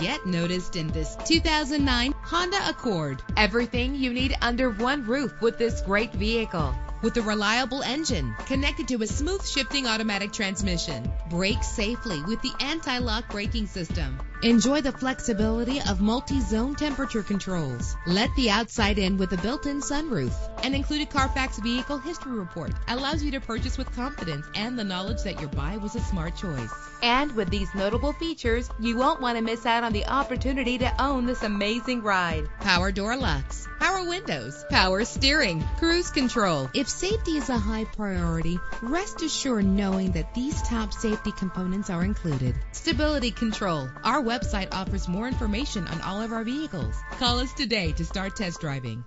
Get noticed in this 2009 Honda Accord. Everything you need under one roof with this great vehicle. With a reliable engine connected to a smooth shifting automatic transmission. Brake safely with the anti-lock braking system. Enjoy the flexibility of multi-zone temperature controls. Let the outside in with a built-in sunroof. An included Carfax Vehicle History Report allows you to purchase with confidence and the knowledge that your buy was a smart choice. And with these notable features, you won't want to miss out on the opportunity to own this amazing ride. Power door locks, power windows, power steering, cruise control. If safety is a high priority, rest assured knowing that these top safety components are included. Stability control. Our website offers more information on all of our vehicles. Call us today to start test driving.